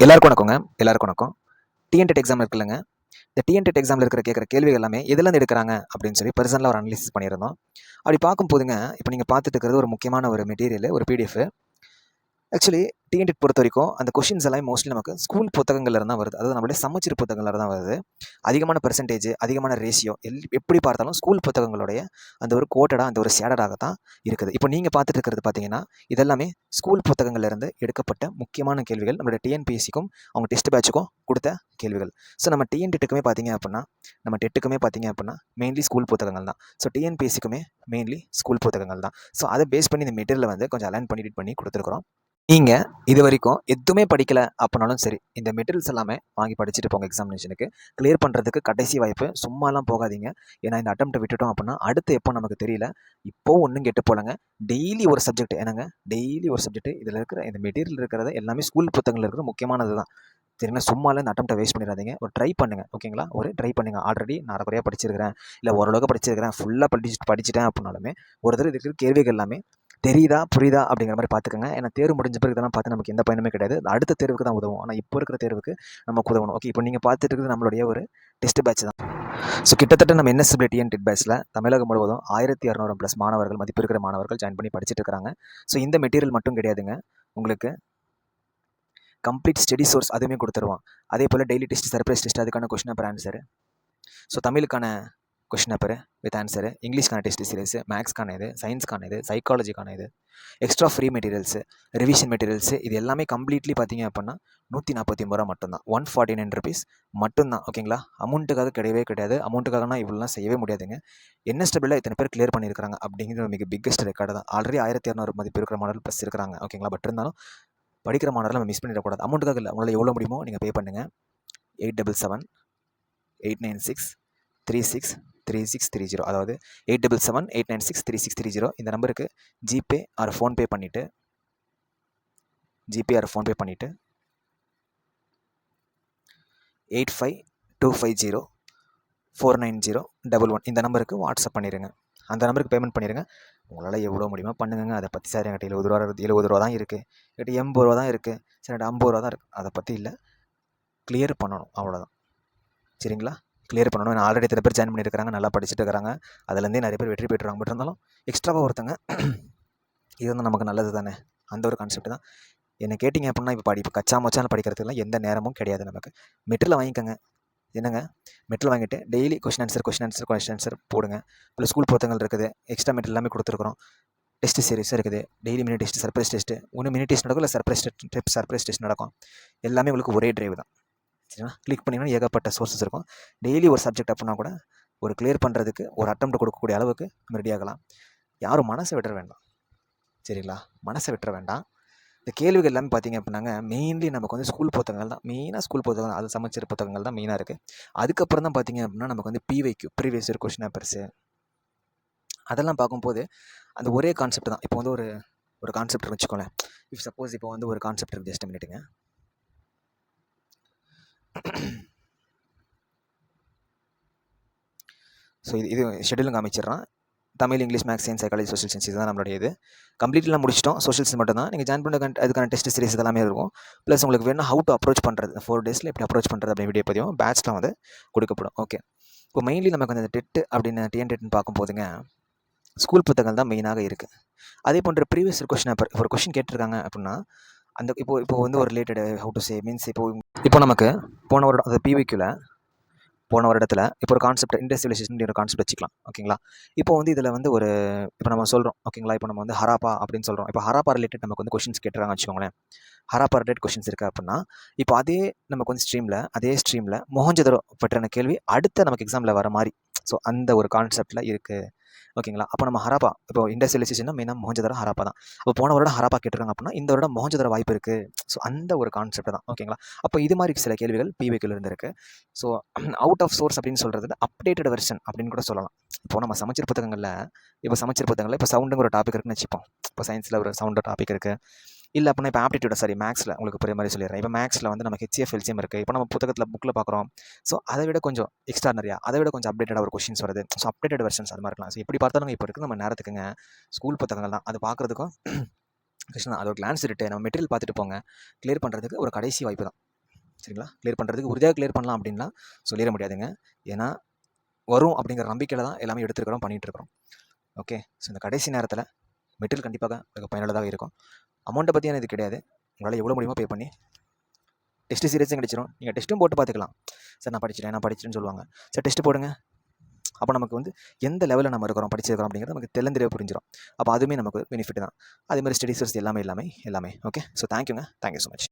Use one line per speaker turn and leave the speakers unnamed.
எல்லாருக்கும் வணக்கங்க. எல்லாருக்கும் வணக்கம். டிஎன்டெட் எக்ஸாம் இருக்குல்லங்க. இந்த டிஎன்டெட் எக்ஸாமில் கேட்குற கேள்விகள் எல்லாமே எதுலேருந்து எடுக்கிறாங்க அப்படின்னு சொல்லி பர்சனலாக ஒரு அனலிசிஸ் பண்ணியிருந்தோம். அப்படி பார்க்கும்போதுங்க, இப்போ நீங்கள் பார்த்துட்டு இருக்கிறது ஒரு முக்கியமான ஒரு மெட்டீரியல், ஒரு பிடிஎஃப். ஆக்சுவலி டிஎன்டெட் பொறுத்த வரைக்கும் அந்த கொஷின்ஸ் எல்லாம் மோஸ்ட்லி நமக்கு ஸ்கூல் புத்தகங்கள்ல இருந்து தான் வருது. அதாவது நம்மளுடைய சமச்சீர் புத்தகங்கள்ல தான் வருது. அதிகமான பெர்சன்டேஜ், அதிகமான ரேஷியோ எப்படி பார்த்தாலும் ஸ்கூல் புத்தகங்களுடைய அந்த ஒரு கோட்டடா, அந்த ஒரு ஷேடடாக தான் இருக்குது. இப்போ நீங்கள் பார்த்துட்டு இருக்கிறது பார்த்தீங்கன்னா, இதெல்லாமே ஸ்கூல் புத்தகங்கள்ல இருந்து எடுக்கப்பட்ட முக்கியமான கேள்விகள். நம்மளுடைய டிஎன்பிஎஸ்சிக்கும் அவங்க டெஸ்ட் பேட்சுக்கும் கொடுத்த கேள்விகள். ஸோ நம்ம டிஎன்டெட்டுக்குமே பார்த்தீங்க அப்படின்னா, நம்ம டெட்டுக்குமே பார்த்தீங்க அப்படின்னா மெயின்லி ஸ்கூல் புத்தகங்கள் தான். ஸோ டிஎன்பிஎஸ்சிக்குமே மெயின்லி ஸ்கூல் புத்தகங்கள் தான். ஸோ அதை பேஸ் பண்ணி இந்த மெட்டீரியலை வந்து கொஞ்சம் அலைன் பண்ணி கொடுத்துருக்குறோம். நீங்கள் இது வரைக்கும் எதுவுமே படிக்கலை அப்படின்னாலும் சரி, இந்த மெட்டீரியல்ஸ் எல்லாமே வாங்கி படிச்சுட்டு போங்க. எக்ஸாமினேஷனுக்கு கிளியர் பண்ணுறதுக்கு கடைசி வாய்ப்பு. சும்மாலாம் போகாதீங்க. ஏன்னா இந்த அட்டெம்ப்ட்டை விட்டுட்டோம் அப்படின்னா அடுத்து எப்போ நமக்கு தெரியல. இப்போவும் ஒன்றும் கெட்டு போலங்க. டெய்லி ஒரு சப்ஜெக்ட் என்னங்க, டெய்லி ஒரு சப்ஜெக்ட். இதில் இருக்கிற இந்த மெட்டீரியல் இருக்கிறது எல்லாமே ஸ்கூல் புத்தகங்கள் இருக்கிற முக்கியமானது தான். சரிங்களா? சும்மாலாம் இந்த அட்டெம்ப்ட்டை வேஸ்ட் பண்ணிடாதீங்க. ஒரு ட்ரை பண்ணுங்கள். ஓகேங்களா? ஒரு ட்ரை பண்ணுங்கள். ஆல்ரெடி நான் அரைக்குறையாக படிச்சிருக்கிறேன், இல்லை ஓரளவுக்கு படிச்சிருக்கிறேன், ஃபுல்லாக படிச்சுட்டேன் அப்படின்னாலுமே ஒரு தடவை இருக்கிற கேள்விகள் எல்லாமே தெரியுதா புரியுதா அப்படிங்கிற மாதிரி பார்த்துக்கோங்க. ஏன்னா தேர்வு முடிஞ்ச பிறகு இதெல்லாம் பார்த்து நமக்கு எந்த பயனுமே கிடையாது. அடுத்த தேர்வுக்கு தான் உதவும். ஆனால் இப்போ இருக்கிற தேர்வுக்கு நமக்கு உதவணும். ஓகே, இப்போ நீங்கள் பார்த்துட்டு இருக்கிறது நம்மளுடைய ஒரு டெஸ்ட் பேட்ச் தான். ஸோ கிட்டத்தட்ட நம்ம என்எஸ்டபிள்யூ டெட் பேட்ச்சில் தமிழகம் முழுவதும் 1600+ மாணவர்கள், மதிப்பு இருக்கிற மாணவர்கள் ஜாயின் பண்ணி படிச்சுட்டு இருக்கிறாங்க. ஸோ இந்த மெட்டீரியல் மட்டும் கிடையாதுங்க, உங்களுக்கு கம்ப்ளீட் ஸ்டடி சோர்ஸ் அதுவுமே கொடுத்துருவோம். அதே போல் டெய்லி டெஸ்ட், சர்ப்ரைஸ் டெஸ்ட், அதுக்கான கொஸ்டின் பேப்பர் ஆன்சரு, ஸோ தமிழுக்கான கொஸ்டின் பேப்பர் வித் ஆன்சரு, இங்கிலீஷ்க்கான டெஸ்ட் சீரிஸ், மேக்ஸ்க்கான இது, சயின்ஸ்க்கான இது, சைக்காலஜிக்கான இது, extra free materials, revision materials, இது எல்லாமே கம்ப்ளீட்லி பார்த்தீங்க அப்படின்னா 149 ரூபா மட்டும்தான். 149 ருபீஸ் மட்டும்தான். ஓகேங்களா? அமௌண்ட்டுக்காக கிடையவே கிடையாது. அமௌண்ட்டுக்காகனா இவ்வளோலாம் செய்யவே முடியாதுங்க. என்எஸ்டபிளில் இத்தனை பேர் கிளியர் பண்ணியிருக்காங்க அப்படிங்கிறது மிக பிக்கஸ்ட் ரெக்கார்டு தான். ஆல்ரெடி 1200 மதிப்பு இருக்கிற மாணவர்கள் ப்ளஸ் இருக்கிறாங்க. ஓகேங்களா? பட் இருந்தாலும் படிக்கிற மாணவர்கள் நம்ம மிஸ் பண்ணிடக்கூடாது. அமௌண்ட்டுக்காக இல்லை, உங்களால் எவ்வளோ முடியுமோ நீங்கள் பே பண்ணுங்கள். 8778963630, அதாவது 8778963630 இந்த நம்பருக்கு ஜிபே ஆர் ஃபோன்பே பண்ணிவிட்டு 8525049011 இந்த நம்பருக்கு வாட்ஸ்அப் பண்ணிடுங்க. அந்த நம்பருக்கு பேமெண்ட் பண்ணிடுங்க. உங்களால் எவ்வளோ முடியுமோ பண்ணுங்க. அதை பற்றி சார் என்கிட்ட 70 ரூபா தான் இருக்குது, என்கிட்ட 80 ரூபா தான் இருக்குது, சார் என்கிட்ட 50 ரூபா தான் இருக்குது, அதை பற்றி இல்லை. கிளியர் பண்ணணும், அவ்வளோதான். சரிங்களா? கிளியர் பண்ணணும். நான் ஆல்ரெடி எத்தனை பேர் ஜாயின் பண்ணியிருக்கிறாங்க, நல்லா படிச்சுட்டு இருக்கிறாங்க, அதுலேருந்தே நிறைய பேர் வெற்றி பெற்றுறாங்க. பட் இருந்தாலும் எக்ஸ்ட்ராவாக ஒருத்தங்க இது வந்து நமக்கு நல்லது தானே, அந்த ஒரு கான்செப்ட் தான். என்ன கேட்டிங்க அப்படின்னா இப்போ கச்சா மச்சான்னு படிக்கிறதுக்குலாம் எந்த நேரமும் கிடையாது நமக்கு. மெட்டீரியல் வாங்கிக்கோங்க. என்னங்க, மெட்டீரியல் வாங்கிட்டு டெய்லி கொஸ்டின் ஆன்சர் போடுங்க. இப்போ ஸ்கூல் புத்தகங்கள் இருக்குது, எக்ஸ்ட்ரா மெட்டீரியல் எல்லாமே கொடுத்துருக்குறோம். டெஸ்ட் சீரிஸும் இருக்குது, daily mini test, surprise test, ஒன்று மினி டெஸ்ட் நடக்கும், இல்லை சர்ப்ரைஸ் டெஸ்ட் நடக்கும். எல்லாமே உங்களுக்கு ஒரே டிரைவ் தான். சரிங்களா? கிளிக் பண்ணிங்கன்னா ஏகப்பட்ட சோர்ஸஸ் இருக்கும். டெய்லி ஒரு சப்ஜெக்ட் அப்படின்னா கூட ஒரு கிளியர் பண்ணுறதுக்கு ஒரு அட்டெம்ப்ட் கொடுக்கக்கூடிய அளவுக்கு நம்ம ரெடி ஆகலாம். யாரும் மனசை விட்டுற வேண்டாம். சரிங்களா? மனசை விட்டுற வேண்டாம். இந்த கேள்விகள் எல்லாமே பார்த்தீங்க அப்படின்னாங்க, மெயின்லி நமக்கு வந்து ஸ்கூல் புத்தகங்கள் தான் மெயினாக. ஸ்கூல் புத்தகம் அது சமச்சீர் புத்தகங்கள் தான் மெயினாக இருக்குது. அதுக்கப்புறம் தான் பார்த்தீங்க அப்படின்னா நமக்கு வந்து PYQ, previous year question papers, அதெல்லாம் பார்க்கும்போது அந்த ஒரே கான்செப்ட் தான். இப்போ வந்து ஒரு கான்செப்ட் வச்சுக்கோங்களேன். இஃப் சப்போஸ் இப்போ வந்து ஒரு கான்செப்ட் இருக்குது, ஜஸ்ட் மினிட்டுங்க. ஸோ இது ஷெடியூலும் காமிச்சிடுறான். Tamil, English, maths, science, psychology, social science இதுதான் நம்மளுடைய இது. கம்ப்ளீட்லாம் முடிச்சிட்டோம். சோஷியல் சயின்ஸ் மட்டும் தான். நீங்கள் ஜாயின் பண்ண அதுக்கான டெஸ்ட் சீரிஸ் எல்லாமே இருக்கும். ப்ளஸ் உங்களுக்கு வேணும் ஹவு டு அப்ரோச் பண்ணுறது, 4 டேஸில் எப்படி அப்ரோச் பண்ணுறது அப்படி வீடியோ பதிவும் பேட்ச்லாம் வந்து கொடுக்கப்படும். ஓகே, இப்போ மெயின்லி நமக்கு அந்த டெட்டு அப்படின்னு டிஎன்டெட்னு பார்க்கும்போதுங்க, ஸ்கூல் புத்தகங்கள் தான் மெயினாக இருக்குது. அதே போன்ற ப்ரீவியஸ் கொஸ்டின் பேப்பர் ஒரு கொஸ்டின் கேட்டிருக்காங்க அப்படின்னா அந்த இப்போ வந்து ஒரு related how to say means இப்போ நமக்கு போன வருடம் அது பிவிக்யூவில் போன வருடத்தில் இப்போ ஒரு கான்செப்ட் இண்டஸ்ட்ரியலைசேஷன் ஒரு கான்செப்ட் வச்சுக்கலாம். ஓகேங்களா? இப்போ வந்து இதில் வந்து இப்போ நம்ம சொல்கிறோம். ஓகேங்களா? இப்போ நம்ம வந்து ஹராப்பா அப்படின்னு சொல்கிறோம். இப்போ ஹராப்பா ரிலேட்டட் நமக்கு வந்து கொஷின்ஸ் கேட்டுறாங்க வச்சுக்கோங்களேன். ஹராப்பா ரிலேட்டட் கொஷின்ஸ் இருக்குது அப்படின்னா இப்போ நமக்கு வந்து அதே ஸ்ட்ரீமில் மொஹஞ்சதரோ பற்றின கேள்வி அடுத்த நமக்கு எக்ஸாமில் வர மாதிரி. ஸோ அந்த ஒரு கான்செப்டில் இருக்குது. ஓகேங்களா? அப்போ நம்ம ஹராப்பா, இப்போ இண்டஸ்ட்ரியலைசேஷன் மெயினாக மொஹஞ்சதரோ ஹராப்பா தான். அப்போ போன வருடம் ஹராப்பா கேட்டிருக்காங்க அப்படின்னா இந்த வருடம் மொஹஞ்சதரோ வாய்ப்பு இருக்குது. ஸோ அந்த ஒரு கான்செப்ட் தான். ஓகேங்களா? அப்போ இது மாதிரி சில கேள்விகள் பிவிக்யூல இருந்திருக்கு. ஸோ அவுட் ஆஃப் சோர்ஸ் அப்படின்னு சொல்கிறது அப்டேட்டட் வெர்ஷன் அப்படின்னு கூட சொல்லலாம். இப்போ நம்ம சமச்சீர் புத்தகங்களில் இப்போ சவுண்டுங்கிற ஒரு டாபிக் இருக்குன்னு வச்சுப்போம். இப்போ சயின்ஸில் ஒரு சவுண்டு டாபிக் இருக்குது. இல்லை அப்படின்னா இப்போ ஆப்டிடியூட் மேக்ஸில் உங்களுக்கு புரிய மாதிரி சொல்லிடுறேன். இப்போ மேக்ஸில் வந்து நமக்கு ஹெச்சிஎஃப் எல்சிஎம் இருக்குது. இப்போ நம்ம புக்கில் பார்க்குறோம். ஸோ அதை விட கொஞ்சம் எக்ஸ்ட்ரானரியாக, அதை விட கொஞ்சம் அப்டேட்டடாக ஒரு கொஷின்ஸ் வருது. ஸோ அப்டேட்டட் வெர்ஷன்ஸ் அது மாதிரி இருக்கலாம். ஸோ எப்படி பார்த்தாலும் இப்போ இருக்குது நம்ம நேரத்துக்குங்க ஸ்கூல் புத்தகங்கள் தான். அது பார்க்குறதுக்கும் கிருஷ்ணா அது ஒரு கிளான்ஸ் இருக்கு. நம்ம மெட்டீரியல் பார்த்துட்டு போங்க. கிளியர் பண்ணுறதுக்கு ஒரு கடைசி வாய்ப்பு தான். சரிங்களா? கிளியர் பண்ணுறதுக்கு உறுதியாக கிளியர் பண்ணலாம் அப்படின்லாம் சொல்லிட முடியாதுங்க. ஏன்னா வரும் அப்படிங்கிற நம்பிக்கையில் தான் எல்லாமே எடுத்துருக்கிறோம், பண்ணிகிட்ருக்கிறோம். ஓகே. ஸோ இந்த கடைசி நேரத்தில் மெட்டீரியல் கண்டிப்பாக உங்களுக்கு பயனுள்ளதாக இருக்கும். அமௌண்ட்டை பற்றியான இது கிடையாது. உங்களால் எவ்வளோ முடியுமோ பே பண்ணி டெஸ்ட்டு சீரியஸும் கிடச்சிரும். நீங்கள் டெஸ்ட்டும் போட்டு பார்த்துக்கலாம். சார் நான் படிச்சிட்டேன்னு சொல்லுவாங்க. சார் டெஸ்ட்டு போடுங்க. அப்போ நமக்கு வந்து எந்த லெவலில் நம்ம இருக்கிறோம், படிச்சிருக்கிறோம் அப்படிங்கிறது நமக்கு தெளிவாக புரிஞ்சிடும். அப்போ அதுவுமே நமக்கு பெனிஃபிட் தான். அதேமாதிரி ஸ்டடி சோர்ஸ் எல்லாமே. ஓகே. ஸோ தேங்க்யூங்க. Thank you so much.